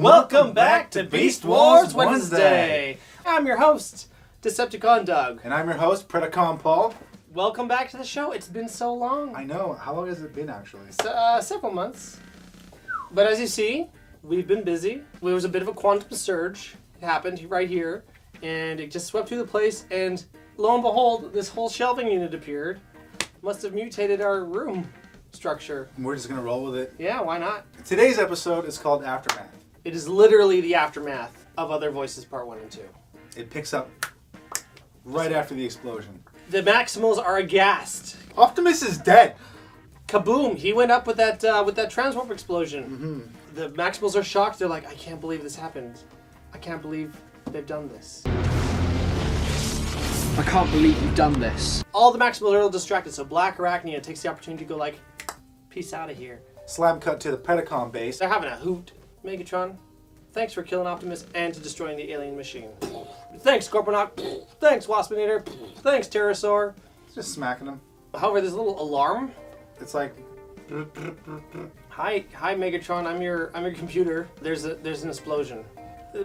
Welcome back to Beast Wars Wednesday. I'm your host, Decepticon Doug. And I'm your host, Predacon Paul. Welcome back to the show. It's been so long. I know. How long has it been, actually? Several months. But as you see, we've been busy. There was a bit of a quantum surge. It happened right here. And it just swept through the place. And lo and behold, this whole shelving unit appeared. Must have mutated our room structure. And we're just going to roll with it. Yeah, why not? Today's episode is called Aftermath. It is literally the aftermath of Other Voices Part 1 and 2. It picks up right after the explosion. The Maximals are aghast. Optimus is dead. Kaboom! He went up with that transwarp explosion. Mm-hmm. The Maximals are shocked. They're like, I can't believe this happened. I can't believe they've done this. I can't believe you've done this. All the Maximals are a little distracted, so Black Arachnia takes the opportunity to go like, peace out of here. Slam cut to the Predacon base. They're having a hoot. Megatron, thanks for killing Optimus and to destroying the alien machine. Thanks, Scorponok. Thanks, Waspinator. Thanks, Pterosaur. Just smacking him. However, there's a little alarm. It's like... Hi, Megatron. I'm your computer. There's an explosion.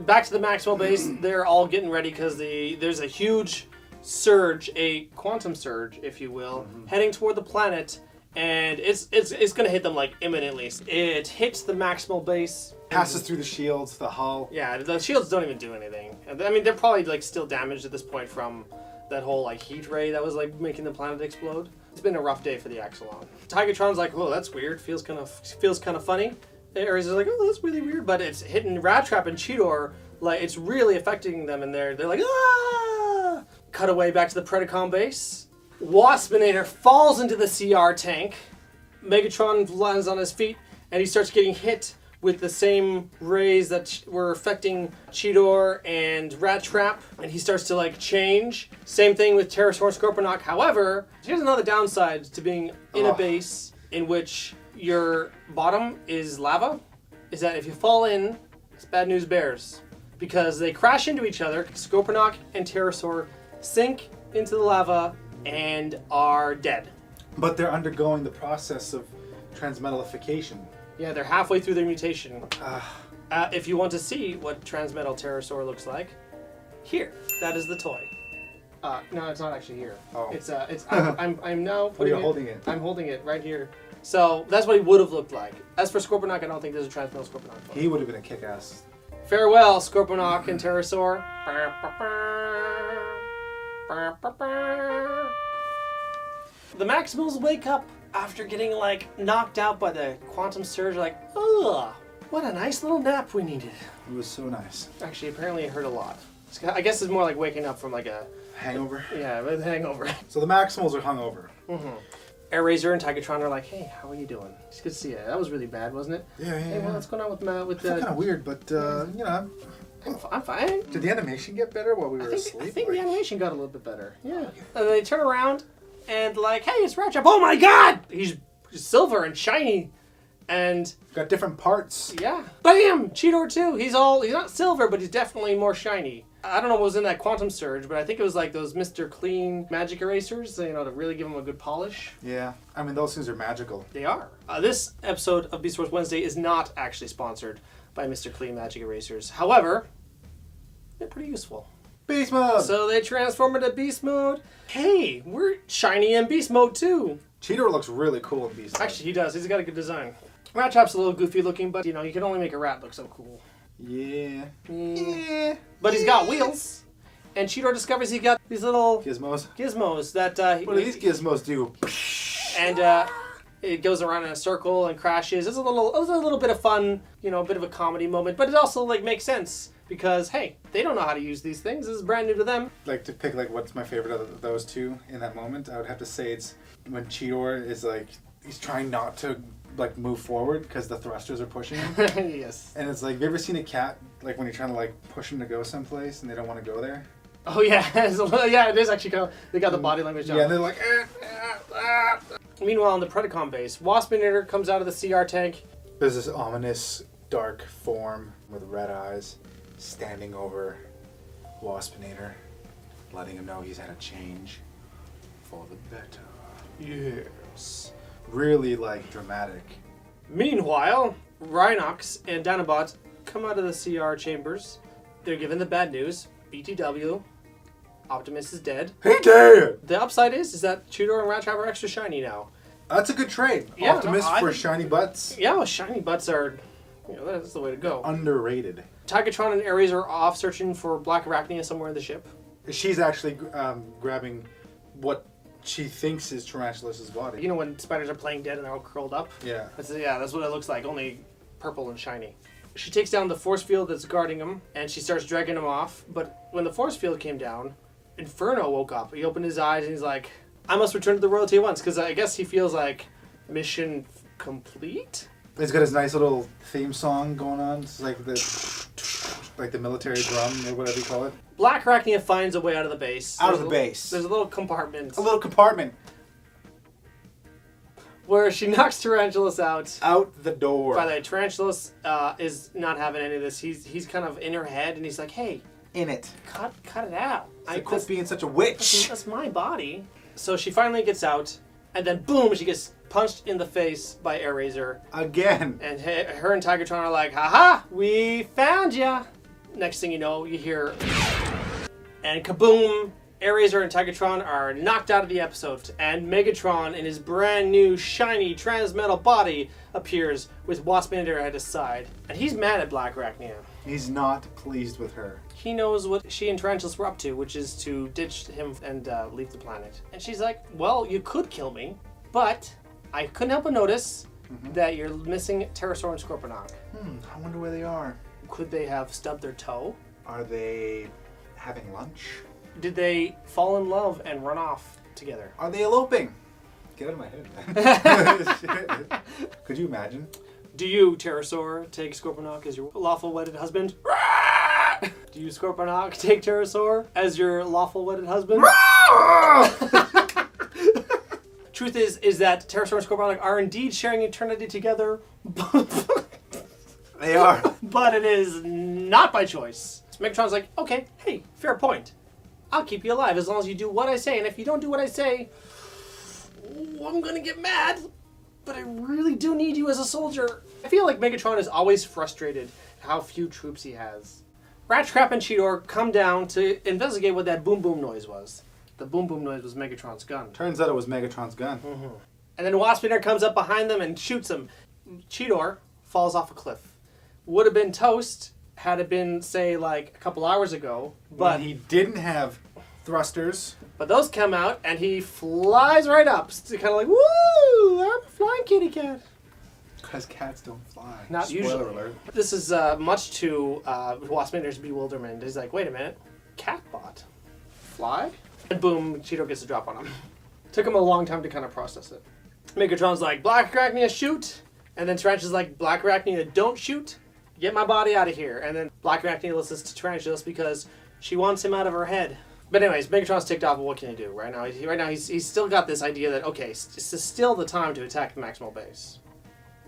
Back to the Maximal base. They're all getting ready because there's a huge surge, a quantum surge, if you will, heading toward the planet, and it's gonna hit them like imminently. It hits the Maximal base. Passes through the shields, the hull. Yeah, the shields don't even do anything. I mean, they're probably like still damaged at this point from that whole like heat ray that was like making the planet explode. It's been a rough day for the Axelon. Tigatron's like, whoa, that's weird. Feels kind of funny. Ares is like, oh, that's really weird. But it's hitting Rattrap and Cheetor. Like it's really affecting them, and they're like, ah! Cut away back to the Predacon base. Waspinator falls into the CR tank. Megatron lands on his feet, and he starts getting hit with the same rays that were affecting Cheetor and Rattrap, and he starts to like change. Same thing with Pterosaur and Scorponok. However, here's another downside to being in a base in which your bottom is lava, is that if you fall in, it's bad news bears. Because they crash into each other, Scorponok and Pterosaur sink into the lava and are dead. But they're undergoing the process of transmetalification. Yeah, they're halfway through their mutation. If you want to see what Transmetal Pterosaur looks like, here. That is the toy. No, it's not actually here. Oh. It's I'm now putting You're holding it. I'm holding it right here. So that's what he would have looked like. As for Scorponok, I don't think there's a Transmetal Scorponok toy. He would have been a kick-ass. Farewell, Scorponok and Pterosaur. The Maximals wake up after getting like knocked out by the quantum surge, like, ugh, what a nice little nap we needed. It was so nice. Actually, apparently it hurt a lot. I guess it's more like waking up from like a hangover. Yeah, a hangover. So the Maximals are hungover. Airazor and Tigatron are like, hey, how are you doing? It's good to see you. That was really bad, wasn't it? Yeah. Hey, well, what's going on with I feel kind of weird, but you know, I'm fine. Did the animation get better while we were asleep? I think the animation got a little bit better. Yeah. And they turn around and like, hey, it's Rattrap. Oh my God! He's silver and shiny, and got different parts. Yeah. Bam! Cheetor too. He's not silver, but he's definitely more shiny. I don't know what was in that quantum surge, but I think it was like those Mr. Clean magic erasers, you know, to really give him a good polish. Yeah. I mean, those things are magical. They are. This episode of Beast Wars Wednesday is not actually sponsored by Mr. Clean magic erasers. However, they're pretty useful. Beast mode! So they transform into beast mode. Hey, we're shiny in beast mode too. Cheetor looks really cool in beast mode. Actually, he does. He's got a good design. Rattrap's a little goofy looking, but you know, you can only make a rat look so cool. Yeah. But he's got wheels. And Cheetor discovers he's got these little gizmos that what do these gizmos do? And it goes around in a circle and crashes. It was a little bit of fun, you know, a bit of a comedy moment, but it also like makes sense because hey, they don't know how to use these things. This is brand new to them. Like to pick like what's my favorite of those two in that moment, I would have to say it's when Cheetor is like he's trying not to like move forward because the thrusters are pushing him. Yes. And it's like, have you ever seen a cat like when you're trying to like push them to go someplace and they don't want to go there? Oh yeah, yeah, it is actually kind of, they got the body language down. Yeah, and they're like. Meanwhile, on the Predacon base, Waspinator comes out of the CR tank. There's this ominous dark form with red eyes standing over Waspinator, letting him know he's had a change for the better. Yes. Really like dramatic. Meanwhile, Rhinox and Dinobot come out of the CR chambers. They're given the bad news. BTW. Optimus is dead. Hey, dead! The upside is that Cheetor and Rat Trap are extra shiny now. That's a good trade. Yeah, Optimus no, I for think- shiny butts. Yeah, well, shiny butts are, that's the way to go. Underrated. Tigatron and Ares are off searching for Black Arachnia somewhere in the ship. She's actually grabbing what she thinks is Tarantulas' body. You know when spiders are playing dead and they're all curled up? Yeah. That's what it looks like, only purple and shiny. She takes down the force field that's guarding him, and she starts dragging him off. But when the force field came down, Inferno woke up. He opened his eyes and he's like, I must return to the royalty at once, because I guess he feels like mission complete? He's got his nice little theme song going on. It's like the military drum or whatever you call it. Black Arachnia finds a way out of the base. Out of the base. There's a little compartment. A little compartment. Where she knocks Tarantulas out. Out the door. By the way, Tarantulas is not having any of this. He's kind of in her head, and he's like, hey, In it. cut it out. Quit being such a witch. That's my body. So she finally gets out, and then boom, she gets punched in the face by Airazor. Again. And her and Tigatron are like, haha, we found ya. Next thing you know, you hear, and kaboom, Airazor and Tigatron are knocked out of the episode, and Megatron in his brand new shiny transmetal body appears with Waspinator at his side. And he's mad at Black Arachnia. He's not pleased with her. He knows what she and Tarantulas were up to, which is to ditch him and leave the planet. And she's like, well, you could kill me, but I couldn't help but notice that you're missing Pterosaur and Scorponok. I wonder where they are. Could they have stubbed their toe? Are they having lunch? Did they fall in love and run off together? Are they eloping? Get out of my head. Could you imagine? Do you, Pterosaur, take Scorponok as your lawful wedded husband? Do you, Scorponok, take Pterosaur as your lawful wedded husband? Truth is that Pterosaur and Scorponok are indeed sharing eternity together. They are. But it is not by choice. So Megatron's like, okay, hey, fair point. I'll keep you alive as long as you do what I say. And if you don't do what I say, I'm gonna get mad. But I really do need you as a soldier. I feel like Megatron is always frustrated at how few troops he has. Rat Trap and Cheetor come down to investigate what that boom boom noise was. The boom boom noise was Megatron's gun. Turns out it was Megatron's gun. And then Waspinator comes up behind them and shoots him. Cheetor falls off a cliff. Would have been toast had it been, say, like a couple hours ago. But When he didn't have thrusters. But those come out and he flies right up. Kind of like, woo! I'm a flying kitty cat. Because cats don't fly. Not Spoiler usually. alert. This is much to Waspinator's bewilderment. He's like, wait a minute. Catbot. Fly? And boom, Cheetor gets a drop on him. Took him a long time to kind of process it. Megatron's like, Black Arachnia, shoot! And then Tarantula's like, Black Arachnia, don't shoot! Get my body out of here. And then Black Arachnia listens to Tarantulas because she wants him out of her head. But anyways, Megatron's ticked off, but what can he do? Right now, he's still got this idea that, okay, this is still the time to attack the Maximal Base.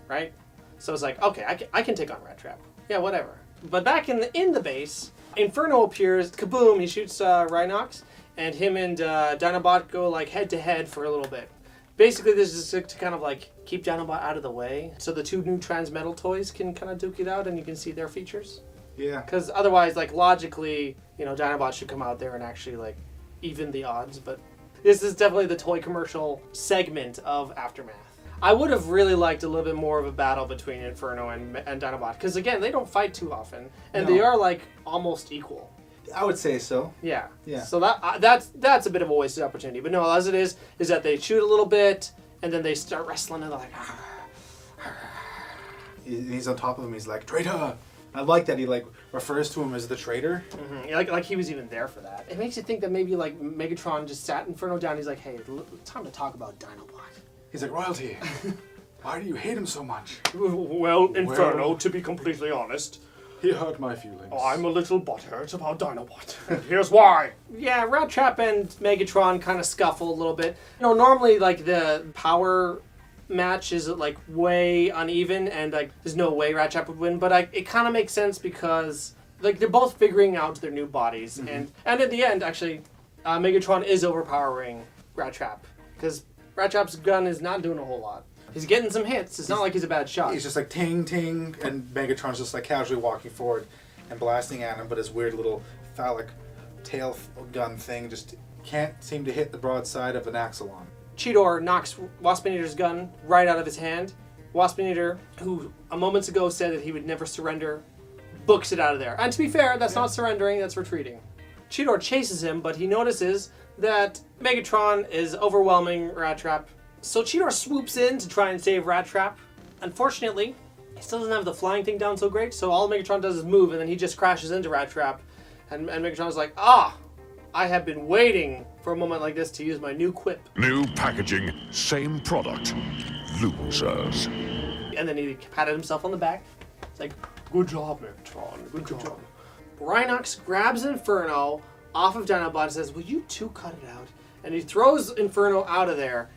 Right? So it's like, okay, I can take on Rat Trap. Yeah, whatever. But back in the base, Inferno appears, kaboom, he shoots Rhinox, and him and Dinobot go like head to head for a little bit. Basically, this is to kind of like keep Dinobot out of the way, so the two new Transmetal toys can kind of duke it out and you can see their features. Yeah. Because otherwise, like logically, Dinobot should come out there and actually like even the odds. But this is definitely the toy commercial segment of Aftermath. I would have really liked a little bit more of a battle between Inferno and Dinobot, because again, they don't fight too often, and they are like almost equal. I would say so. Yeah. Yeah. So that's a bit of a wasted opportunity. But no, as it is that they shoot a little bit, and then they start wrestling, and they're like, He's on top of him. He's like, traitor. I like that he like refers to him as the traitor. like he was even there for that. It makes you think that maybe like Megatron just sat Inferno down. He's like, hey, time to talk about Dinobot. He's like, royalty. Why do you hate him so much? Well, Inferno, to be completely honest, He hurt my feelings. I'm a little butthurt about Dinobot. And here's why. Yeah, Rat Trap and Megatron kind of scuffle a little bit. Normally, like, the power match is, like, way uneven, and, like, there's no way Rat Trap would win, but it kind of makes sense because, like, they're both figuring out their new bodies, and in the end, actually, Megatron is overpowering Rat Trap, because Rat Trap's gun is not doing a whole lot. He's getting some hits. It's not like he's a bad shot. He's just like ting ting, and Megatron's just like casually walking forward and blasting at him, but his weird little phallic tail gun thing just can't seem to hit the broadside of an Axelon. Cheetor knocks Waspinator's gun right out of his hand. Waspinator, who a moments ago said that he would never surrender, books it out of there. And to be fair, that's not surrendering, that's retreating. Cheetor chases him, but he notices that Megatron is overwhelming Rat Trap. So Cheetor swoops in to try and save Rat Trap. Unfortunately, he still doesn't have the flying thing down so great, so all Megatron does is move, and then he just crashes into Rat Trap. And Megatron's like, I have been waiting for a moment like this to use my new quip. New packaging, same product. Losers. And then he patted himself on the back. It's like, good job, Megatron, good job. Rhinox grabs Inferno off of Dinobot and says, will you two cut it out? And he throws Inferno out of there,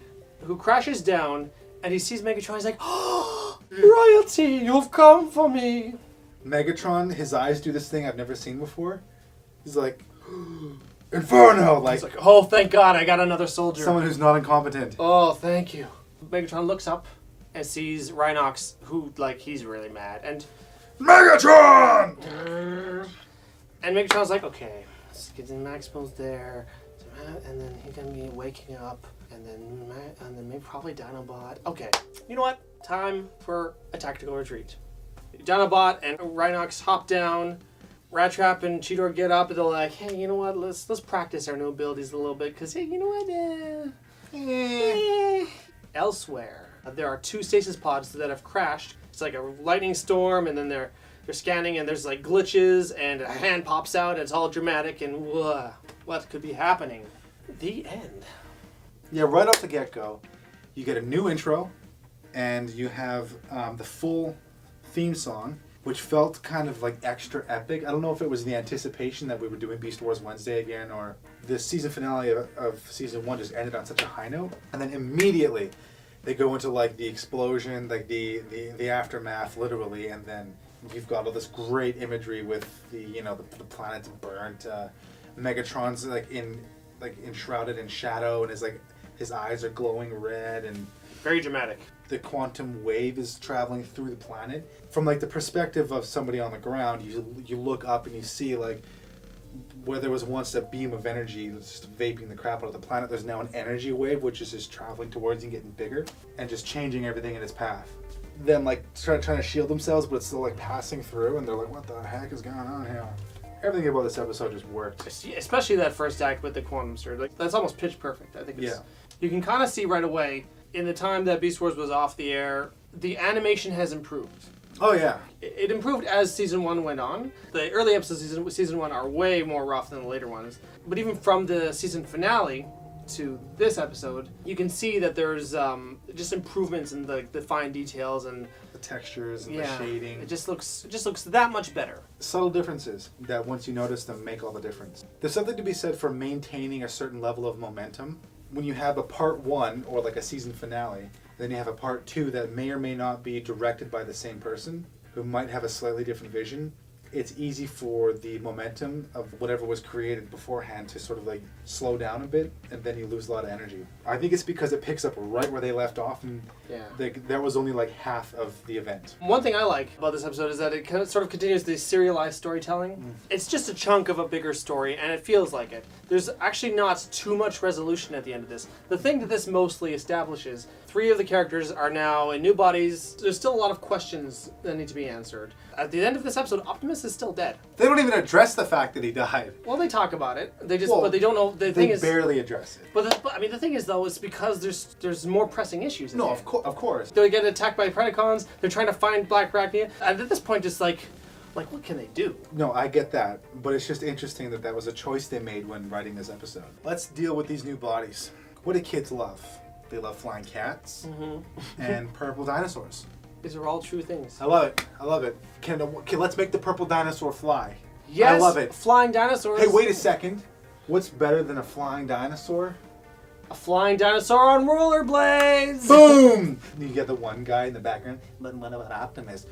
who crashes down, and he sees Megatron. He's like, oh, royalty, you've come for me. Megatron, his eyes do this thing I've never seen before. He's like, Inferno! Like, He's like, oh, thank God, I got another soldier. someone who's not incompetent. Oh, thank you. Megatron looks up and sees Rhinox, who, like, he's really mad. And Megatron! And Megatron's like, okay, let's get the Maximals there. And then he's going to be waking up. And then maybe probably Dinobot. Okay, you know what? Time for a tactical retreat. Dinobot and Rhinox hop down. Rat Trap and Cheetor get up, and they're like, hey, you know what? Let's practice our new abilities a little bit, because, hey, you know what? Elsewhere, there are 2 stasis pods that have crashed. It's like a lightning storm, and then they're scanning, and there's like glitches, and a hand pops out, and it's all dramatic, and what could be happening? The end. Yeah, right off the get-go, you get a new intro, and you have the full theme song, which felt kind of like extra epic. I don't know if it was the anticipation that we were doing Beast Wars Wednesday again, or the season finale of season 1 just ended on such a high note. And then immediately they go into like the explosion, like the aftermath, literally, and then you've got all this great imagery with the planet's burnt. Megatron's like enshrouded in shadow, and his eyes are glowing red, and Very dramatic. The quantum wave is traveling through the planet. From like the perspective of somebody on the ground, you look up and you see like where there was once a beam of energy just vaping the crap out of the planet, there's now an energy wave which is just traveling towards and getting bigger and just changing everything in its path. Them like trying to shield themselves, but it's still like passing through, and they're like, what the heck is going on here? Everything about this episode just worked. Especially that first act with the quantum surge. Like, that's almost pitch perfect. I think it's, you can kind of see right away, in the time that Beast Wars was off the air, the animation has improved. Oh yeah. It improved as season 1 went on. The early episodes of season 1 are way more rough than the later ones. But even from the season finale to this episode, you can see that there's just improvements in the fine details and the textures and the shading. It just looks that much better. Subtle differences that once you notice them make all the difference. There's something to be said for maintaining a certain level of momentum. When you have a part 1 or like a season finale, then you have a part 2 that may or may not be directed by the same person who might have a slightly different vision. It's easy for the momentum of whatever was created beforehand to sort of like slow down a bit, and then you lose a lot of energy. I think it's because it picks up right where they left off, and that was only like half of the event. One thing I like about this episode is that it kind of sort of continues the serialized storytelling. It's just a chunk of a bigger story, and it feels like it. There's actually not too much resolution at the end of this. The thing that this mostly establishes, 3 of the characters are now in new bodies. There's still a lot of questions that need to be answered. At the end of this episode, Optimus is still dead. They don't even address the fact that he died. Well, they talk about it. But they don't know. The thing is, they barely address it. But the thing is, though, it's because there's more pressing issues. No, of course. They get attacked by Predacons. They're trying to find Black Arachnia. And at this point, it's like, what can they do? No, I get that, but it's just interesting that was a choice they made when writing this episode. Let's deal with these new bodies. What do kids love? They love flying cats and purple dinosaurs. These are all true things. I love it. Can let's make the purple dinosaur fly. Yes, I love it. Flying dinosaurs. Hey, wait a second. What's better than a flying dinosaur? A flying dinosaur on rollerblades! Boom! You get the one guy in the background. What about Optimus?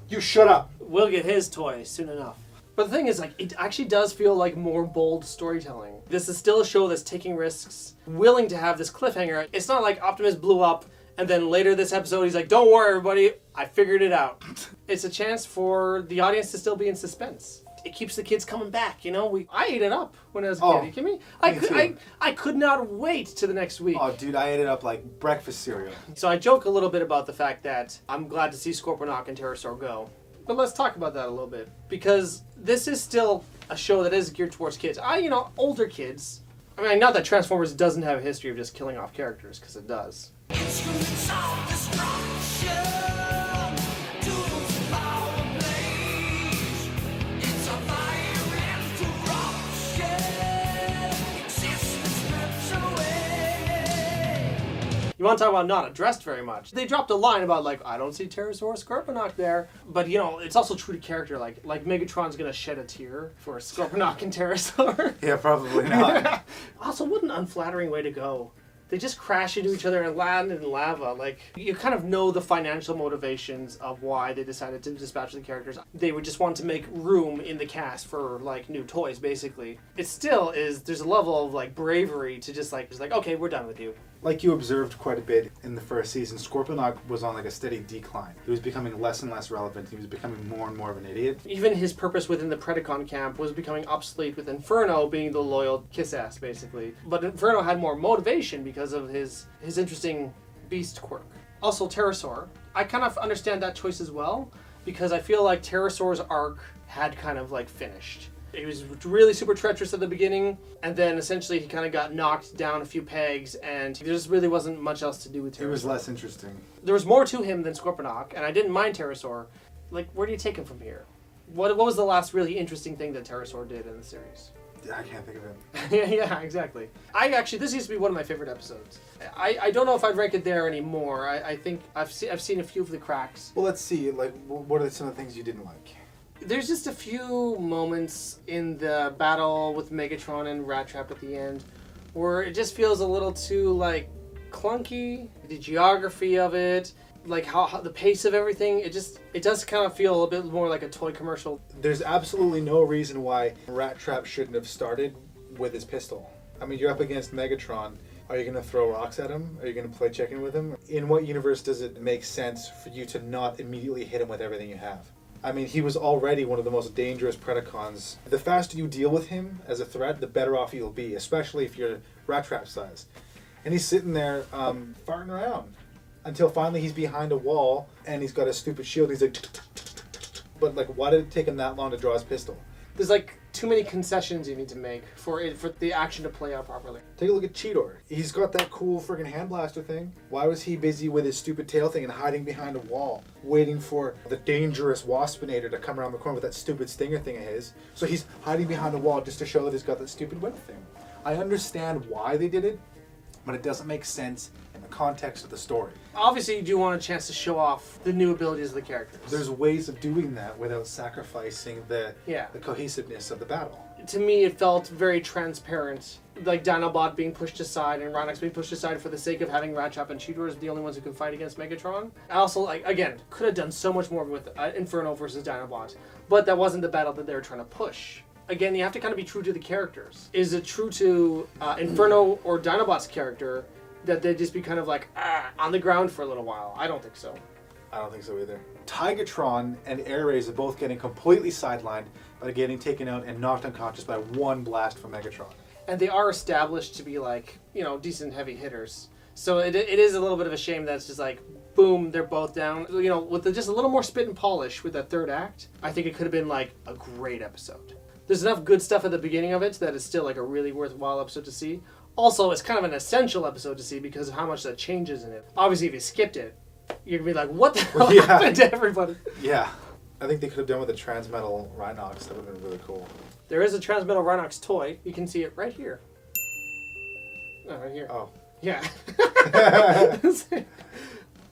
You shut up! We'll get his toy soon enough. But the thing is, it actually does feel like more bold storytelling. This is still a show that's taking risks, willing to have this cliffhanger. It's not like Optimus blew up And then later this episode, he's like, don't worry, everybody, I figured it out. It's a chance for the audience to still be in suspense. It keeps the kids coming back, you know? I ate it up when I was a kid. Are you kidding me? I could not wait to the next week. Oh, dude, I ate it up like breakfast cereal. So I joke a little bit about the fact that I'm glad to see Scorponok and Pterosaur go. But let's talk about that a little bit. Because this is still a show that is geared towards kids. Older kids. I mean, not that Transformers doesn't have a history of just killing off characters, because it does. Instruments of destruction, tools of power blaze. It's a fire and corruption, existence strips away. You want to talk about not addressed very much. They dropped a line about, like, I don't see Pterosaur or Scorponok there. But, it's also true to character. Like Megatron's going to shed a tear for Scorponok and Pterosaur. Yeah, probably not. Also, what an unflattering way to go. They just crash into each other and land in lava. Like, you kind of know the financial motivations of why they decided to dispatch the characters. They would just want to make room in the cast for, like, new toys, basically. It still is, there's a level of, like, bravery to just like, okay, we're done with you. Like you observed quite a bit in the first season, Scorponok was on like a steady decline. He was becoming less and less relevant. He was becoming more and more of an idiot. Even his purpose within the Predacon camp was becoming obsolete, with Inferno being the loyal kiss-ass, basically. But Inferno had more motivation because of his interesting beast quirk. Also, Pterosaur. I kind of understand that choice as well, because I feel like Pterosaur's arc had kind of like finished. He was really super treacherous at the beginning, and then essentially he kind of got knocked down a few pegs, and there just really wasn't much else to do with Pterosaur. It was less interesting. There was more to him than Scorponok, and I didn't mind Pterosaur. Like, where do you take him from here? What was the last really interesting thing that Pterosaur did in the series? I can't think of it. Yeah, exactly. This used to be one of my favorite episodes. I don't know if I'd rank it there anymore. I think I've seen a few of the cracks. Well, let's see. Like, what are some of the things you didn't like? There's just a few moments in the battle with Megatron and Rat Trap at the end where it just feels a little too, like, clunky. The geography of it, like how the pace of everything, it does kind of feel a bit more like a toy commercial. There's absolutely no reason why Rat Trap shouldn't have started with his pistol. I mean, you're up against Megatron. Are you going to throw rocks at him? Are you going to play chicken with him? In what universe does it make sense for you to not immediately hit him with everything you have? I mean, he was already one of the most dangerous Predacons. The faster you deal with him as a threat, the better off you'll be, especially if you're Rat Trap size. And he's sitting there farting around until finally he's behind a wall and he's got a stupid shield. He's like, but like, why did it take him that long to draw his pistol? There's like too many concessions you need to make for the action to play out properly. Take a look at Cheetor. He's got that cool friggin' hand blaster thing. Why was he busy with his stupid tail thing and hiding behind a wall, waiting for the dangerous Waspinator to come around the corner with that stupid stinger thing of his? So he's hiding behind a wall just to show that he's got that stupid web thing. I understand why they did it, but it doesn't make sense in the context of the story. Obviously, you do want a chance to show off the new abilities of the characters. There's ways of doing that without sacrificing the Yeah. cohesiveness of the battle. To me, it felt very transparent. Like Dinobot being pushed aside and Rhinox being pushed aside for the sake of having Rat Trap and Cheetor as the only ones who can fight against Megatron. I also, again, could have done so much more with Inferno versus Dinobot, but that wasn't the battle that they were trying to push. Again, you have to kind of be true to the characters. Is it true to Inferno or Dinobot's character that they'd just be kind of like on the ground for a little while? I don't think so. I don't think so either. Tigatron and Air Rays are both getting completely sidelined by getting taken out and knocked unconscious by one blast from Megatron. And they are established to be like, decent heavy hitters. So it is a little bit of a shame that it's just like, boom, they're both down. With just a little more spit and polish with that third act, I think it could have been like a great episode. There's enough good stuff at the beginning of it that it's still like a really worthwhile episode to see. Also, it's kind of an essential episode to see because of how much that changes in it. Obviously, if you skipped it, you're going to be like, what the hell happened to everybody? Yeah. I think they could have done with a Transmetal Rhinox. That would have been really cool. There is a Transmetal Rhinox toy. You can see it right here. Oh, right here. Oh. Yeah.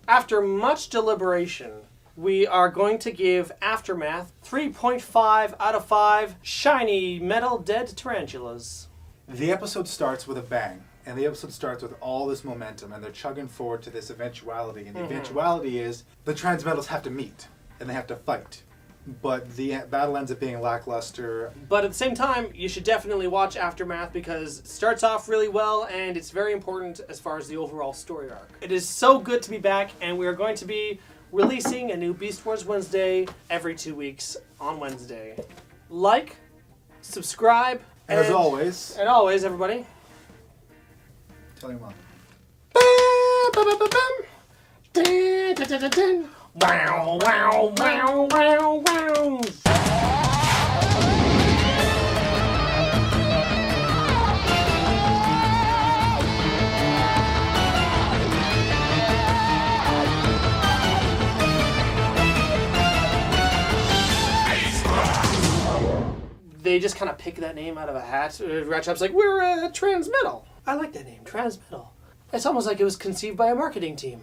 After much deliberation, we are going to give Aftermath 3.5 out of 5 shiny metal dead tarantulas. The episode starts with a bang. And the episode starts with all this momentum, and they're chugging forward to this eventuality. And the eventuality is the Transmetals have to meet, and they have to fight. but the battle ends up being lackluster. But at the same time, you should definitely watch Aftermath because it starts off really well and it's very important as far as the overall story arc. It is so good to be back, and we are going to be releasing a new Beast Wars Wednesday every 2 weeks on Wednesday. Like, subscribe, And as always, everybody. tell your mom. Wow, wow, wow, wow, wow. They just kind of pick that name out of a hat. Ratchet's like, we're Transmetal. I like that name, Transmetal. It's almost like it was conceived by a marketing team.